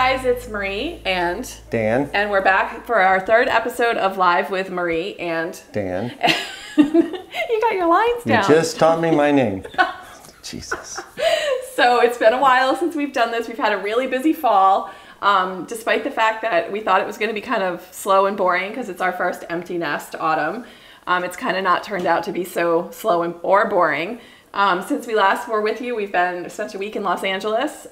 guys, it's Marie and Dan. And we're back for our third episode of Live with Marie and Dan. You got your lines down. You just taught me my name. Jesus. So it's been a while since we've done this. We've had a really busy fall, despite the fact that we thought it was going to be kind of slow and boring because it's our first empty nest autumn. It's kind of not turned out to be so slow or boring. Since we last were with you, we've spent a week in Los Angeles.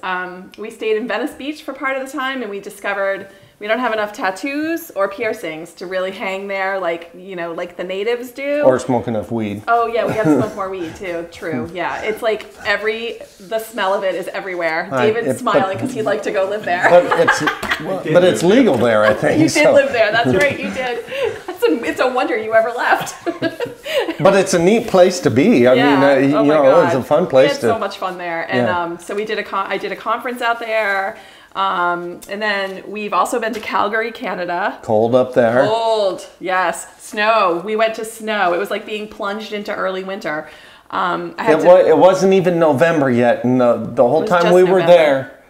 We stayed in Venice Beach for part of the time, and we discovered we don't have enough tattoos or piercings to really hang there like, you know, like the natives do. Or smoke enough weed. Oh yeah, we have to smoke more weed too. True. Yeah, it's like the smell of it is everywhere. David's smiling because he'd like to go live there. But it's legal there, I think. You did live there. That's right. You did. It's a wonder you ever left. But it's a neat place to be. I mean, oh my God. It's a fun place. We had so much fun there, and so we did I did a conference out there. And then we've also been to Calgary, Canada. Cold up there. Cold, yes. Snow. We went to snow. It was like being plunged into early winter. It wasn't even November yet, and the whole time we were there,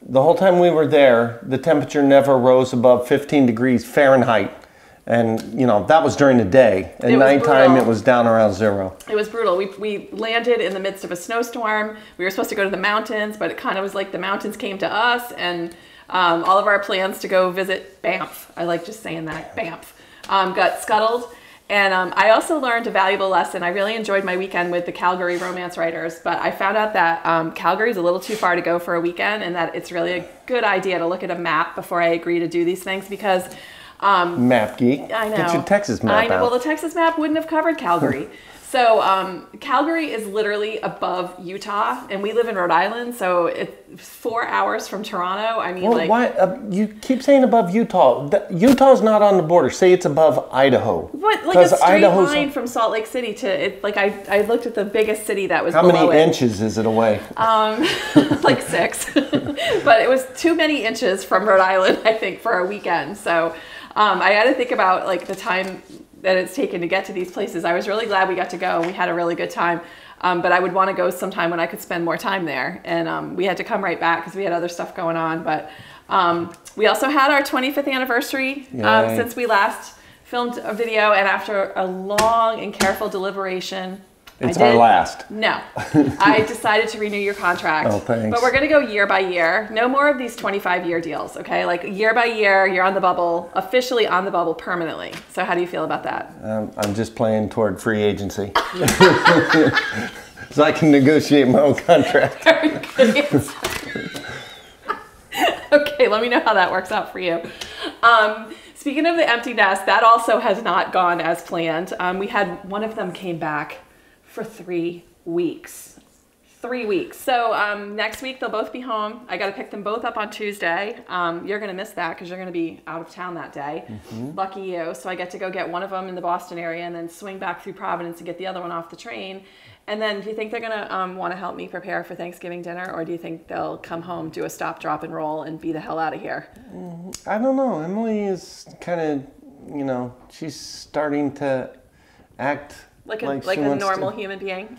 the temperature never rose above 15 degrees Fahrenheit. And, you know, that was during the day. At nighttime, it was down around 0. It was brutal. We landed in the midst of a snowstorm. We were supposed to go to the mountains, but it kind of was like the mountains came to us. And all of our plans to go visit Banff, I like just saying that, Banff, got scuttled. And I also learned a valuable lesson. I really enjoyed my weekend with the Calgary romance writers, but I found out that Calgary is a little too far to go for a weekend, and that it's really a good idea to look at a map before I agree to do these things because... map geek. I know. Get your Texas map out. Well, the Texas map wouldn't have covered Calgary. So Calgary is literally above Utah, and we live in Rhode Island, so it's 4 hours from Toronto. I mean, why you keep saying above Utah? Utah's not on the border. Say it's above Idaho. What? Like a straight line from Salt Lake City to it? Like I looked at the biggest city that was. How many inches is it away? Like 6, but it was too many inches from Rhode Island, I think, for a weekend. So. I had to think about like the time that it's taken to get to these places. I was really glad we got to go. We had a really good time, but I would want to go sometime when I could spend more time there. And we had to come right back because we had other stuff going on. But we also had our 25th anniversary since we last filmed a video. And after a long and careful deliberation, it's our last. No. I decided to renew your contract. Oh, thanks. But we're going to go year by year. No more of these 25-year deals, okay? Like year by year, you're on the bubble, officially on the bubble permanently. So how do you feel about that? I'm just playing toward free agency. So I can negotiate my own contract. Very good. Okay, let me know how that works out for you. Speaking of the empty nest, that also has not gone as planned. We had one of them came back for 3 weeks. 3 weeks. So next week they'll both be home. I got to pick them both up on Tuesday. You're going to miss that because you're going to be out of town that day. Lucky you. So I get to go get one of them in the Boston area and then swing back through Providence and get the other one off the train. And then do you think they're going to want to help me prepare for Thanksgiving dinner, or do you think they'll come home, do a stop, drop, and roll and be the hell out of here? I don't know. Emily is kind of, you know, she's starting to act like a normal human being.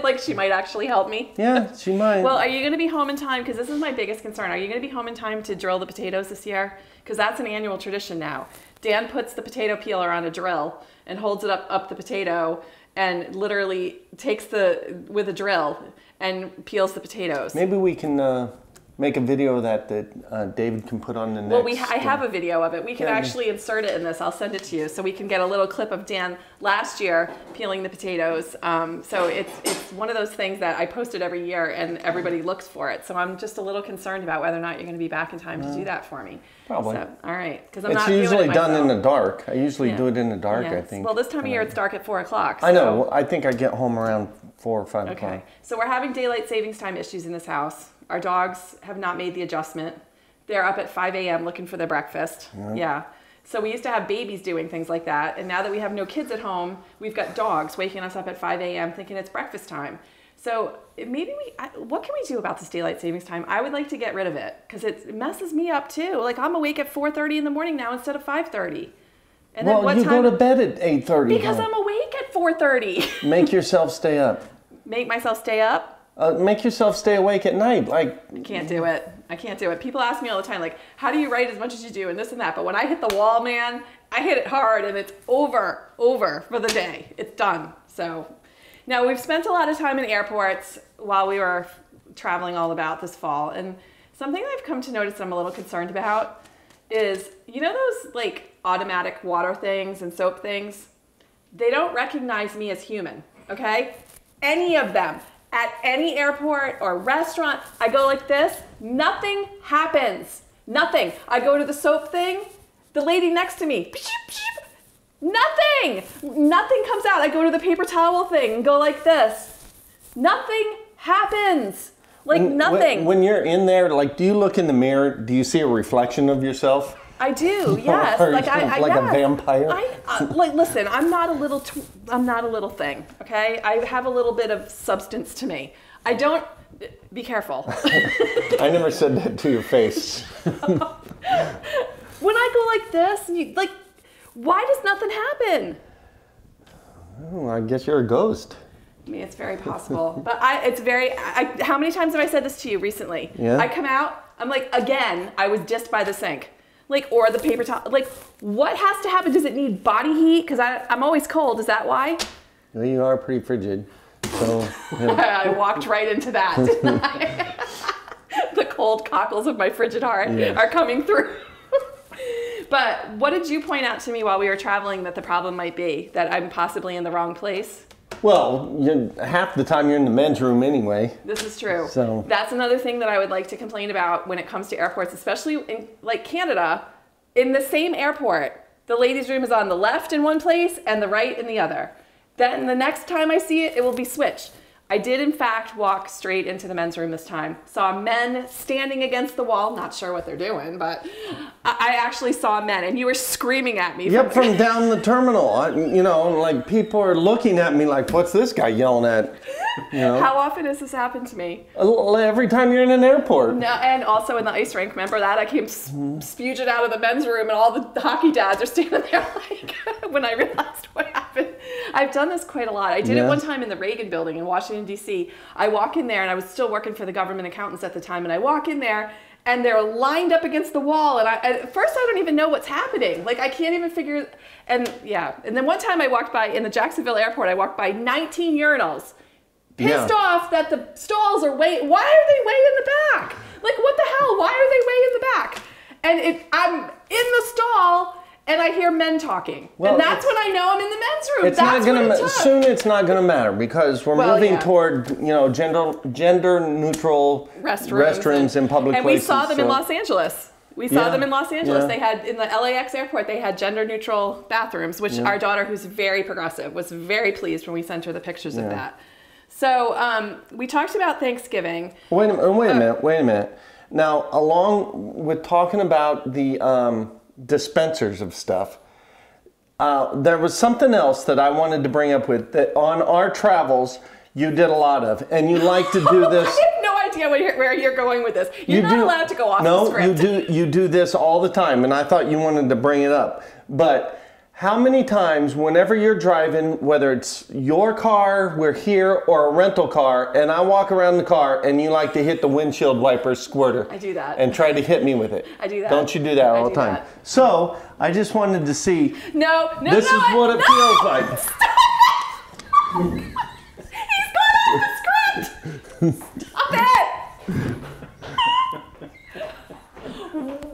Like she might actually help me. Yeah, she might. Well, are you going to be home in time? Because this is my biggest concern. Are you going to be home in time to drill the potatoes this year? Because that's an annual tradition now. Dan puts the potato peeler on a drill and holds it up the potato and literally takes with a drill and peels the potatoes. Maybe we can make a video that David can put on the next. Well, I have a video of it. We can actually insert it in this. I'll send it to you so we can get a little clip of Dan last year peeling the potatoes. So it's one of those things that I posted every year and everybody looks for it. So I'm just a little concerned about whether or not you're going to be back in time to do that for me. Probably. So, all right. Because it's usually done in the dark. I usually do it in the dark, I think. Well, this time of year it's dark at 4 o'clock. So. I know. Well, I think I get home around 4 or 5 o'clock. Okay. So we're having daylight savings time issues in this house. Our dogs have not made the adjustment. They're up at 5 a.m. looking for their breakfast. Yeah. So we used to have babies doing things like that. And now that we have no kids at home, we've got dogs waking us up at 5 a.m. thinking it's breakfast time. So maybe what can we do about this daylight savings time? I would like to get rid of it because it messes me up too. Like I'm awake at 4:30 in the morning now instead of 5:30. And then well, you go to bed at 8:30. Because I'm awake at 4:30. Make yourself stay up. Make myself stay up? Make yourself stay awake at night. I can't do it. I can't do it. People ask me all the time, like, how do you write as much as you do and this and that? But when I hit the wall, man, I hit it hard and it's over for the day. It's done. So now we've spent a lot of time in airports while we were traveling all about this fall. And something I've come to notice that I'm a little concerned about is, you know those like automatic water things and soap things? They don't recognize me as human, okay? Any of them. At any airport or restaurant, I go like this, nothing happens. Nothing. I go to the soap thing, the lady next to me, nothing. Nothing comes out. I go to the paper towel thing and go like this. Nothing happens. Like nothing. When you're in there, like, do you look in the mirror? Do you see a reflection of yourself? I do, yes. Like a vampire. Like, listen, I'm not a little thing. Okay, I have a little bit of substance to me. I don't. Be careful. I never said that to your face. When I go like this, like, why does nothing happen? Oh, I guess you're a ghost. I mean, it's very possible, but how many times have I said this to you recently? Yeah. I come out, I'm like, again, I was just by the sink. Like, or the paper towel. Like, what has to happen? Does it need body heat? Because I'm always cold. Is that why? Well, you are pretty frigid. So yeah. I walked right into that, didn't I? The cold cockles of my frigid heart are coming through. But what did you point out to me while we were traveling that the problem might be? That I'm possibly in the wrong place? Well, half the time you're in the men's room anyway. This is true. So that's another thing that I would like to complain about when it comes to airports, especially in like Canada. In the same airport, the ladies' room is on the left in one place and the right in the other. Then the next time I see it, it will be switched. I did, in fact, walk straight into the men's room this time. Saw men standing against the wall. Not sure what they're doing, but I actually saw men, and you were screaming at me. Yep, from down the terminal. You know, like people are looking at me like, what's this guy yelling at? You know? How often has this happened to me? Every time you're in an airport. No, and also in the ice rink. Remember that? I came spuged out of the men's room, and all the hockey dads are standing there like, when I realized what happened. I've done this quite a lot. I did it one time in the Reagan building in Washington, D.C. I walk in there, and I was still working for the government accountants at the time, and I walk in there, and they're lined up against the wall, and at first I don't even know what's happening. Like, I can't even figure, and yeah. And then one time I walked by, in the Jacksonville airport, I walked by 19 urinals, pissed off that the stalls are why are they way in the back? Like, what the hell? Why are they way in the back? And I'm in the stall, and I hear men talking. Well, and that's when I know I'm in the men's room. Soon it's not going to matter because we're moving toward, gender neutral restrooms in public places. And we saw them in Los Angeles. We saw them in Los Angeles. They had, in the LAX airport, they had gender neutral bathrooms, which our daughter, who's very progressive, was very pleased when we sent her the pictures of that. So we talked about Thanksgiving. Wait a minute. Now, along with talking about the dispensers of stuff, there was something else that I wanted to bring up with that on our travels you did a lot of, and you like to do this. I have no idea where you're going with this. You're not allowed to go off the script. No, you do this all the time, and I thought you wanted to bring it up. But how many times, whenever you're driving, whether it's your car, we're here, or a rental car, and I walk around the car, and you like to hit the windshield wiper squirter. I do that. And try to hit me with it. I do that. Don't you do that all the time? That. So, I just wanted to see. This is what it feels like. Stop! He's gone off the script! Stop it!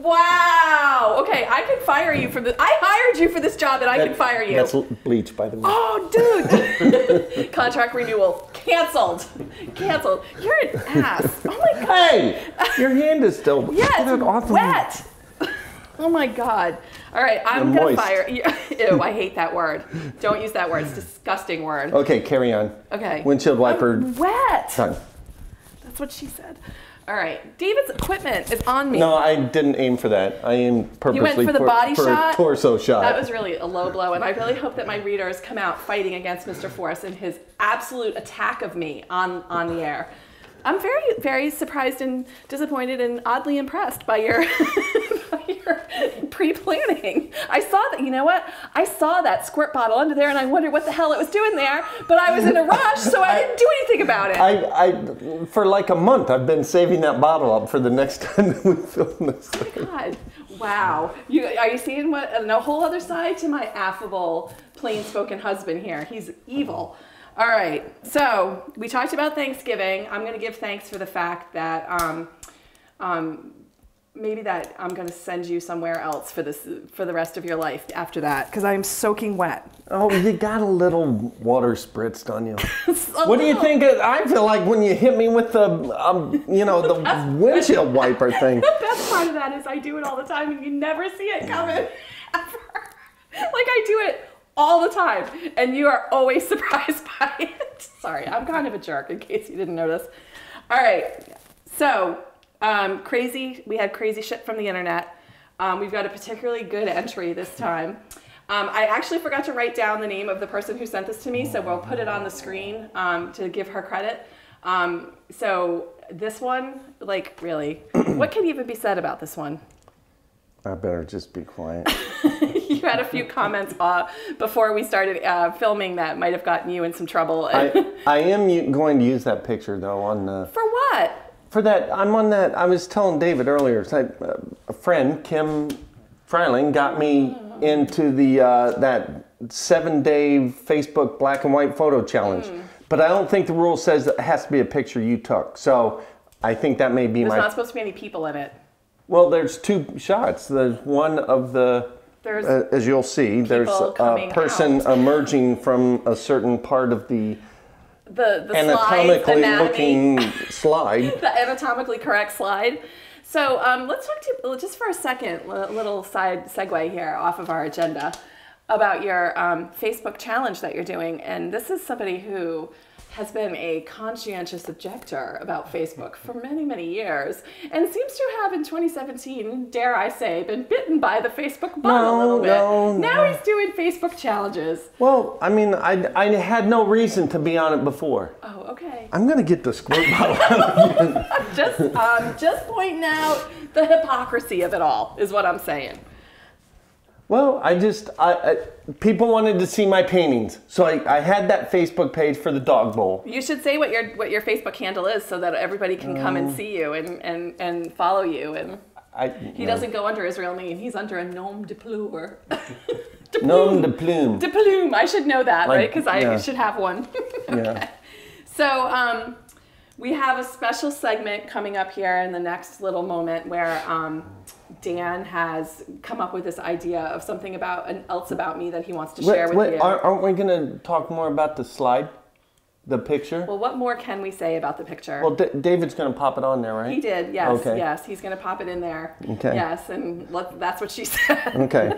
Wow. Okay, I can fire you for this. I hired you for this job, and I can fire you. That's bleach, by the way. Oh, dude. Contract renewal. Canceled. You're an ass. Oh, my God. Hey, your hand is still wet. Oh, my God. All right, I'm going to fire you. Ew, I hate that word. Don't use that word. It's a disgusting word. Okay, carry on. Okay. Windshield wiper. I'm wet. Done. That's what she said. All right, David's equipment is on me. No, I didn't aim for that. I aimed purposely you went for the body shot? a torso shot. That was really a low blow, and I really hope that my readers come out fighting against Mr. Forrest and his absolute attack of me on the air. I'm very, very surprised and disappointed and oddly impressed by your pre-planning. I saw that, you know what? I saw that squirt bottle under there and I wondered what the hell it was doing there, but I was in a rush, so I didn't do anything about it. I for like a month, I've been saving that bottle up for the next time that we film this. Oh my God. Wow. Are you seeing a whole other side to my affable, plain-spoken husband here? He's evil. All right. So we talked about Thanksgiving. I'm going to give thanks for the fact that maybe that I'm going to send you somewhere else for the rest of your life after that, because I'm soaking wet. Oh, you got a little water spritzed on you. What do you think? I feel like when you hit me with the, the windshield wiper thing. The best part of that is I do it all the time and you never see it coming ever. Like I do it all the time and you are always surprised by it. Sorry, I'm kind of a jerk in case you didn't notice. All right, so we had crazy shit from the internet. We've got a particularly good entry this time. I actually forgot to write down the name of the person who sent this to me, so we'll put it on the screen to give her credit. So this one, like really, what can even be said about this one? I better just be quiet. You had a few comments before we started filming that might have gotten you in some trouble. I am going to use that picture though on the... For what? For that, I'm on that. I was telling David earlier. It's like a friend, Kim Freiling, got me into the that 7-day Facebook black and white photo challenge. But I don't think the rule says that it has to be a picture you took. So I think that may be There's not supposed to be any people in it. Well, there's 2 shots. There's one of the. As you'll see, there's a person emerging from a certain part of the anatomically looking slide. The anatomically correct slide. So let's talk to you just for a second, a little side segue here off of our agenda about your Facebook challenge that you're doing. And this is somebody who has been a conscientious objector about Facebook for many, many years and seems to have in 2017, dare I say, been bitten by the Facebook bug a little bit. Now he's doing Facebook challenges. Well, I mean, I had no reason to be on it before. Oh, okay. I'm going to get the squirt bottle out again. Just pointing out the hypocrisy of it all is what I'm saying. Well, people wanted to see my paintings, so I had that Facebook page for the dog bowl. You should say what your Facebook handle is so that everybody can come and see you and follow you. And he doesn't go under his real name; he's under a nom de plume. Nom de plume. De plume. I should know that, right? Because I should have one. Okay. Yeah. So we have a special segment coming up here in the next little moment where Dan has come up with this idea of something else about me that he wants to share with you. Aren't we going to talk more about the slide, the picture? Well, what more can we say about the picture? Well, David's going to pop it on there, right? He did, yes. Okay. Yes, he's going to pop it in there. Okay. Yes, and that's what she said. Okay.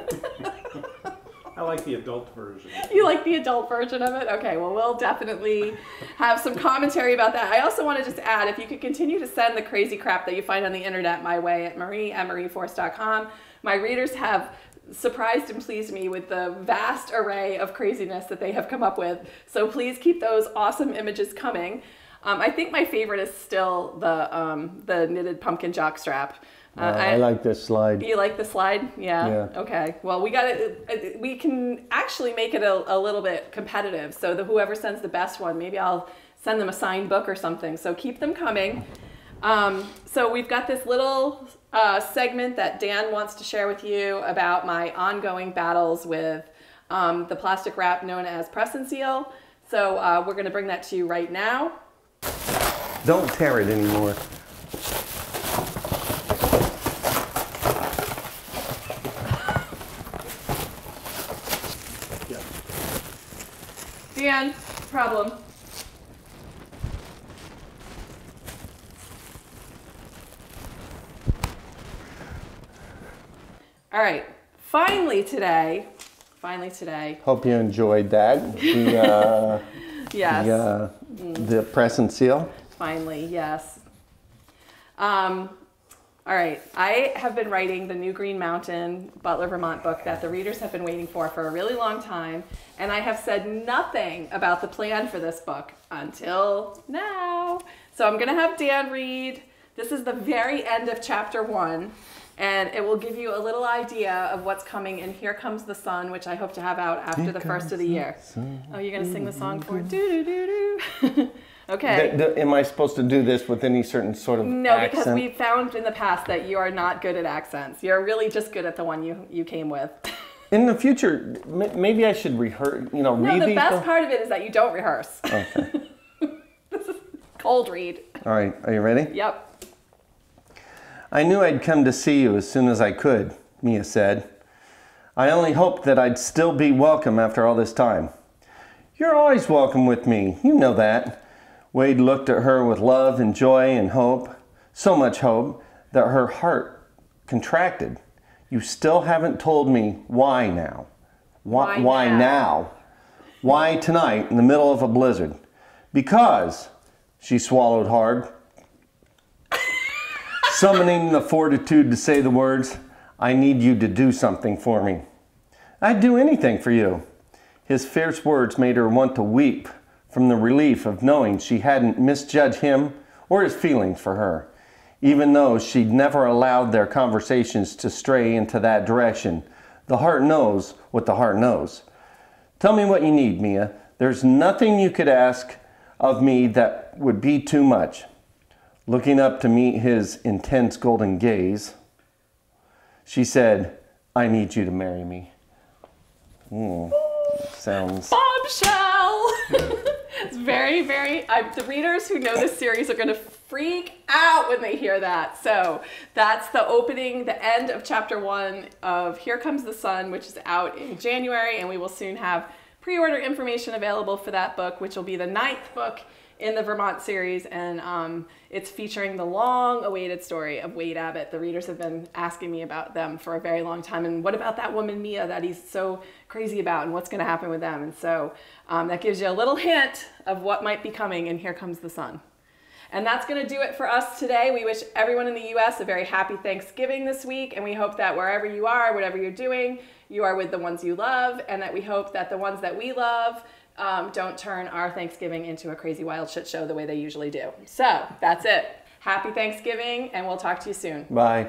I like the adult version. You like the adult version of it? Okay, well, we'll definitely have some commentary about that. I also want to just add, if you could continue to send the crazy crap that you find on the internet my way at marie@marieforce.com. My readers have surprised and pleased me with the vast array of craziness that they have come up with. So please keep those awesome images coming. I think my favorite is still the knitted pumpkin jockstrap. I like this slide. You like the slide? Yeah. Okay. Well, we can actually make it a little bit competitive. So whoever sends the best one, maybe I'll send them a signed book or something. So keep them coming. So we've got this little segment that Dan wants to share with you about my ongoing battles with the plastic wrap known as Press and Seal. So we're going to bring that to you right now. Don't tear it anymore. Dan, problem. All right, finally today. Hope you enjoyed that. Yes. The Press and Seal. Finally, yes. All right, I have been writing the New Green Mountain Butler, Vermont book that the readers have been waiting for a really long time, and I have said nothing about the plan for this book until now. So I'm gonna have Dan read. This is the very end of chapter 1, And it will give you a little idea of what's coming in Here Comes the Sun, which I hope to have out after the first of the year. Oh, you're going to sing the song for it? Do-do-do-do. Okay. Am I supposed to do this with any certain sort of No, accent? because we found in the past that you are not good at accents. You're really just good at the one you came with. In the future, maybe I should rehearse, No, read the these. best part of it is that you don't rehearse. Okay. This is cold read. All right, are you ready? Yep. I knew I'd come to see you as soon as I could, Mia said. I only hoped that I'd still be welcome after all this time. You're always welcome with me, you know that. Wade looked at her with love and joy and hope, so much hope that her heart contracted. You still haven't told me why now. Why now? Why tonight in the middle of a blizzard? Because, she swallowed hard, summoning the fortitude to say the words, I need you to do something for me. I'd do anything for you. His fierce words made her want to weep from the relief of knowing she hadn't misjudged him or his feelings for her, even though she'd never allowed their conversations to stray into that direction. The heart knows what the heart knows. Tell me what you need, Mia. There's nothing you could ask of me that would be too much. Looking up to meet his intense golden gaze, she said, I need you to marry me. Sounds... Bombshell! It's very, the readers who know this series are going to freak out when they hear that. So that's the opening, the end of chapter 1 of Here Comes the Sun, which is out in January, and we will soon have pre-order information available for that book, which will be the 9th book in the Vermont series, and it's featuring the long-awaited story of Wade Abbott. The readers have been asking me about them for a very long time, and what about that woman Mia that he's so crazy about, and what's going to happen with them? And so that gives you a little hint of what might be coming in Here Comes the Sun. And that's going to do it for us today. We wish everyone in the U.S. a very happy Thanksgiving this week, and we hope that wherever you are, whatever you're doing, you are with the ones you love, and that we hope that the ones that we love don't turn our Thanksgiving into a crazy wild shit show the way they usually do. So that's it. Happy Thanksgiving, and we'll talk to you soon. Bye.